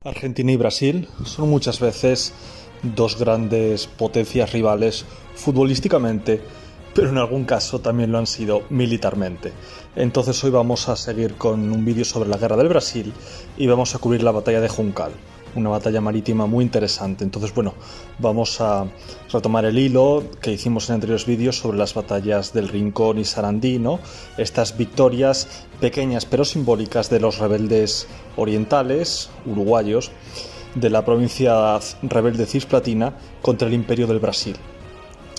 Argentina y Brasil son muchas veces dos grandes potencias rivales futbolísticamente, pero en algún caso también lo han sido militarmente. Entonces hoy vamos a seguir con un vídeo sobre la guerra del Brasil y vamos a cubrir la batalla de Juncal, una batalla marítima muy interesante. Entonces vamos a retomar el hilo que hicimos en anteriores vídeos sobre las batallas del Rincón y Sarandí, ¿no? Estas victorias pequeñas pero simbólicas de los rebeldes orientales, uruguayos, de la provincia rebelde cisplatina contra el Imperio del Brasil.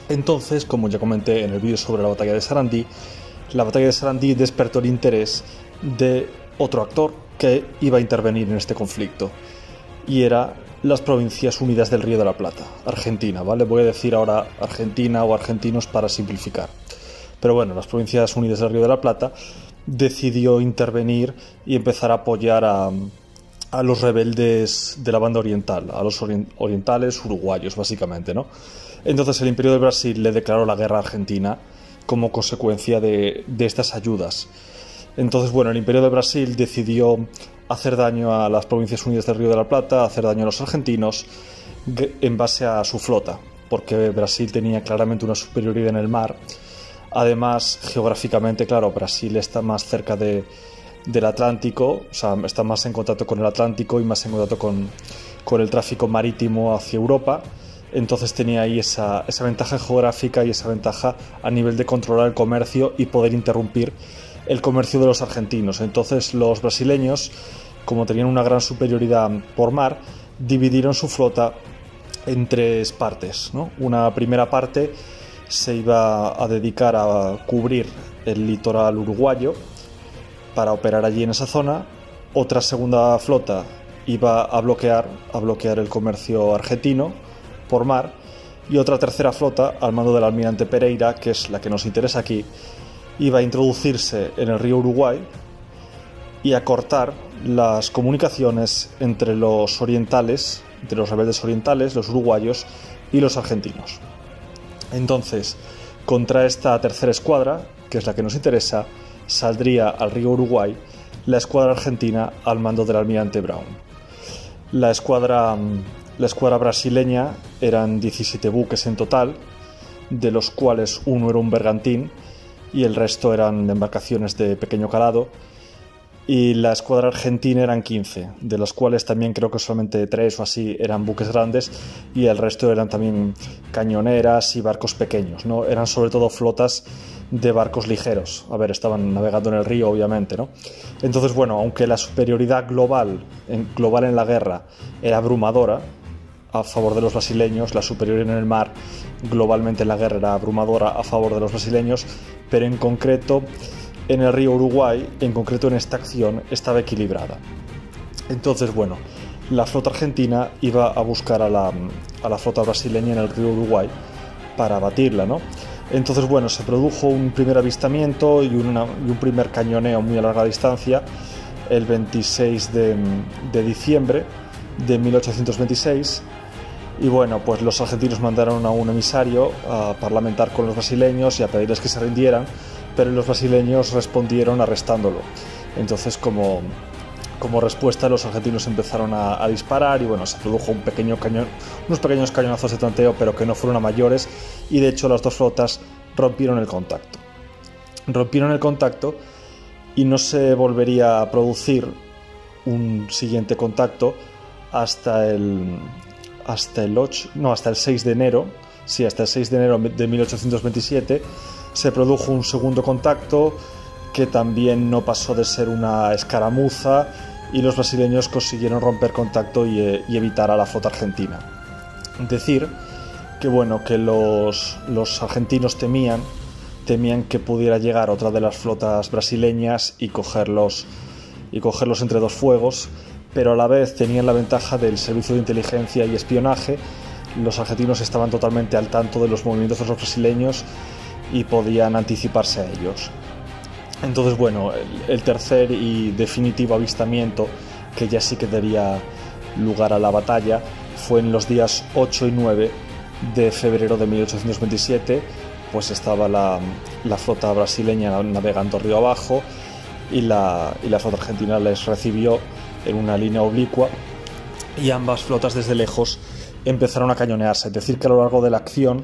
Entonces, como ya comenté en el vídeo sobre la batalla de Sarandí despertó el interés de otro actor que iba a intervenir en este conflicto, y era las Provincias Unidas del Río de la Plata, Argentina, ¿vale? Voy a decir ahora Argentina o argentinos para simplificar. Pero bueno, las Provincias Unidas del Río de la Plata decidió intervenir y empezar a apoyar a los rebeldes de la banda oriental, a los orientales uruguayos, básicamente, ¿no? Entonces el Imperio del Brasil le declaró la guerra a Argentina como consecuencia de estas ayudas. Entonces, el Imperio de Brasil decidió hacer daño a las Provincias Unidas del Río de la Plata, hacer daño a los argentinos en base a su flota, porque Brasil tenía claramente una superioridad en el mar. Además, geográficamente, claro, Brasil está más cerca del Atlántico, o sea, está más en contacto con el Atlántico y más en contacto con el tráfico marítimo hacia Europa. Entonces tenía ahí esa ventaja geográfica y esa ventaja a nivel de controlar el comercio y poder interrumpir el comercio de los argentinos. Entonces los brasileños, como tenían una gran superioridad por mar, dividieron su flota en tres partes, ¿no? Una primera parte se iba a dedicar a cubrir el litoral uruguayo para operar allí en esa zona. Otra segunda flota iba a bloquear el comercio argentino por mar, y otra tercera flota al mando del almirante Pereira, que es la que nos interesa aquí, iba a introducirse en el río Uruguay y a cortar las comunicaciones entre los orientales, entre los rebeldes orientales, los uruguayos y los argentinos. Entonces, contra esta tercera escuadra, que es la que nos interesa, saldría al río Uruguay la escuadra argentina al mando del almirante Brown. La escuadra brasileña eran 17 buques en total, de los cuales uno era un bergantín y el resto eran embarcaciones de pequeño calado, y la escuadra argentina eran 15, de los cuales también creo que solamente 3 o así eran buques grandes y el resto eran también cañoneras y barcos pequeños, ¿no? Eran sobre todo flotas de barcos ligeros. A ver, estaban navegando en el río, obviamente, ¿no? Entonces, aunque la superioridad global en la guerra era abrumadora a favor de los brasileños, la superioridad en el mar globalmente en la guerra era abrumadora a favor de los brasileños, pero en concreto en el río Uruguay, en concreto en esta acción, estaba equilibrada. Entonces, la flota argentina iba a buscar a la flota brasileña en el río Uruguay para abatirla, ¿no? Entonces, se produjo un primer avistamiento y un primer cañoneo muy a larga distancia el 26 de diciembre de 1826. Y los argentinos mandaron a un emisario a parlamentar con los brasileños y a pedirles que se rindieran, pero los brasileños respondieron arrestándolo. Entonces, como respuesta, los argentinos empezaron a disparar y se produjo unos pequeños cañonazos de tanteo, pero que no fueron a mayores, y de hecho las dos flotas rompieron el contacto. Y no se volvería a producir un siguiente contacto hasta el 6 de enero. Sí, hasta el 6 de enero de 1827 se produjo un segundo contacto que también no pasó de ser una escaramuza, y los brasileños consiguieron romper contacto y evitar a la flota argentina. Decir que los argentinos temían que pudiera llegar otra de las flotas brasileñas y cogerlos entre dos fuegos, pero a la vez tenían la ventaja del servicio de inteligencia y espionaje. Los argentinos estaban totalmente al tanto de los movimientos de los brasileños y podían anticiparse a ellos. Entonces, el tercer y definitivo avistamiento, que ya sí que daría lugar a la batalla, fue en los días 8 y 9 de febrero de 1827. Pues estaba la flota brasileña navegando río abajo y la flota argentina les recibió en una línea oblicua y ambas flotas desde lejos empezaron a cañonearse. Es decir, que a lo largo de la acción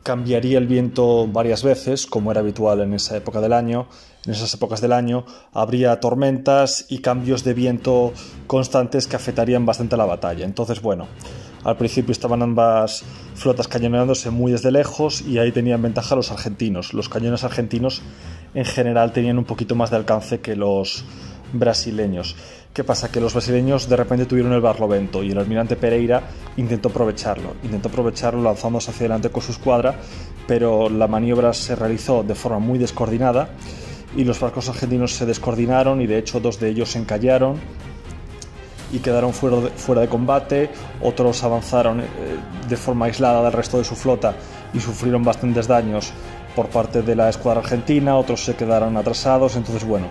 cambiaría el viento varias veces, como era habitual en esa época del año. En esas épocas del año habría tormentas y cambios de viento constantes que afectarían bastante a la batalla. Entonces, bueno, al principio estaban ambas flotas cañoneándose muy desde lejos y ahí tenían ventaja los argentinos. Los cañones argentinos en general tenían un poquito más de alcance que los brasileños. ¿Qué pasa? Que los brasileños de repente tuvieron el barlovento y el almirante Pereira intentó aprovecharlo lanzándose hacia adelante con su escuadra, pero la maniobra se realizó de forma muy descoordinada y los barcos argentinos se descoordinaron y de hecho 2 de ellos se encallaron y quedaron fuera de combate. Otros avanzaron de forma aislada del resto de su flota y sufrieron bastantes daños por parte de la escuadra argentina, otros se quedaron atrasados. Entonces, bueno,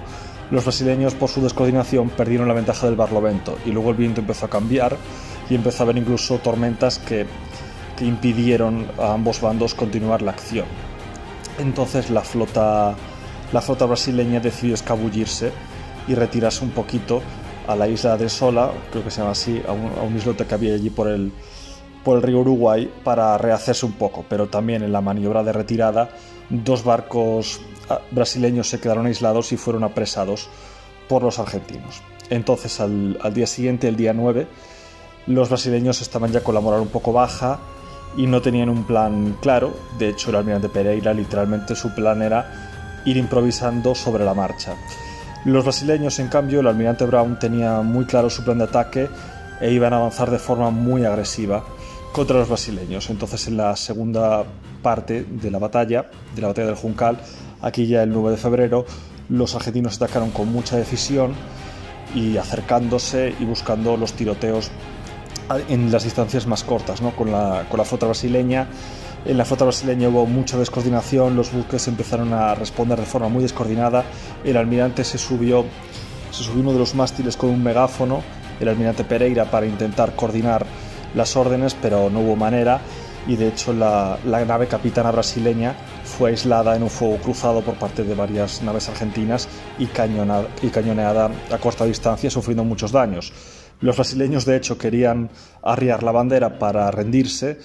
los brasileños por su descoordinación perdieron la ventaja del barlovento y luego el viento empezó a cambiar y empezó a haber incluso tormentas que impidieron a ambos bandos continuar la acción. Entonces la flota brasileña decidió escabullirse y retirarse un poquito a la isla de Sola, creo que se llama así, a un islote que había allí por el río Uruguay, para rehacerse un poco. Pero también en la maniobra de retirada 2 barcos brasileños se quedaron aislados y fueron apresados por los argentinos. Entonces al día siguiente, el día 9, los brasileños estaban ya con la moral un poco baja y no tenían un plan claro. De hecho, el almirante Pereira, literalmente su plan era ir improvisando sobre la marcha. Los brasileños, en cambio, el almirante Brown tenía muy claro su plan de ataque e iban a avanzar de forma muy agresiva contra los brasileños. Entonces, en la segunda parte de la batalla del Juncal, aquí ya el 9 de febrero, los argentinos atacaron con mucha decisión y acercándose y buscando los tiroteos en las distancias más cortas, ¿no? Con la flota brasileña. En la flota brasileña hubo mucha descoordinación, los buques empezaron a responder de forma muy descoordinada. El almirante se subió uno de los mástiles con un megáfono, el almirante Pereira, para intentar coordinar las órdenes, pero no hubo manera y de hecho la nave capitana brasileña fue aislada en un fuego cruzado por parte de varias naves argentinas y cañoneada a corta distancia, sufriendo muchos daños. Los brasileños de hecho querían arriar la bandera para rendirse,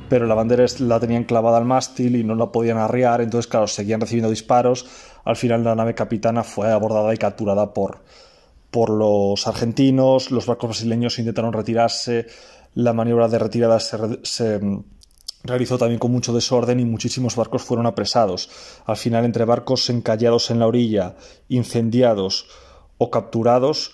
pero la bandera la tenían clavada al mástil y no la podían arriar. Entonces, claro, seguían recibiendo disparos. Al final la nave capitana fue abordada y capturada por los argentinos. Los barcos brasileños intentaron retirarse. La maniobra de retirada se realizó también con mucho desorden y muchísimos barcos fueron apresados. Al final, entre barcos encallados en la orilla, incendiados o capturados,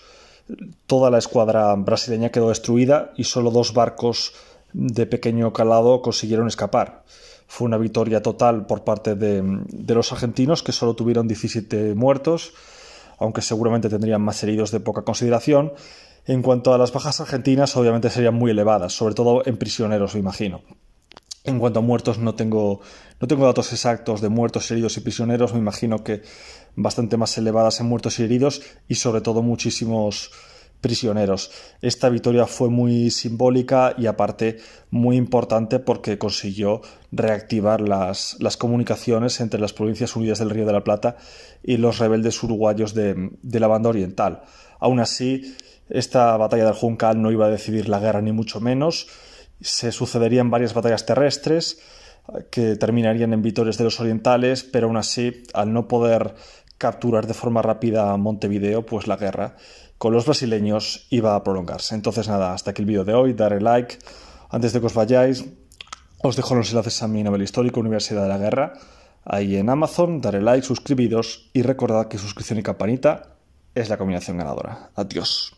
toda la escuadra brasileña quedó destruida y solo 2 barcos de pequeño calado consiguieron escapar. Fue una victoria total por parte de los argentinos, que solo tuvieron 17 muertos, aunque seguramente tendrían más heridos de poca consideración. En cuanto a las bajas argentinas, obviamente serían muy elevadas, sobre todo en prisioneros, me imagino. En cuanto a muertos, no tengo datos exactos de muertos, heridos y prisioneros. Me imagino que bastante más elevadas en muertos y heridos y sobre todo muchísimos prisioneros. Esta victoria fue muy simbólica y aparte muy importante porque consiguió reactivar las comunicaciones entre las Provincias Unidas del Río de la Plata y los rebeldes uruguayos de la banda oriental. Aún así, esta batalla del Juncal no iba a decidir la guerra ni mucho menos. Se sucederían varias batallas terrestres que terminarían en victorias de los orientales, pero aún así, al no poder capturar de forma rápida Montevideo, pues la guerra con los brasileños iba a prolongarse. Entonces nada, hasta aquí el vídeo de hoy. Daré like. Antes de que os vayáis, os dejo los enlaces a mi novela histórica Universidad de la Guerra ahí en Amazon. Daré like, suscribiros y recordad que suscripción y campanita es la combinación ganadora. Adiós.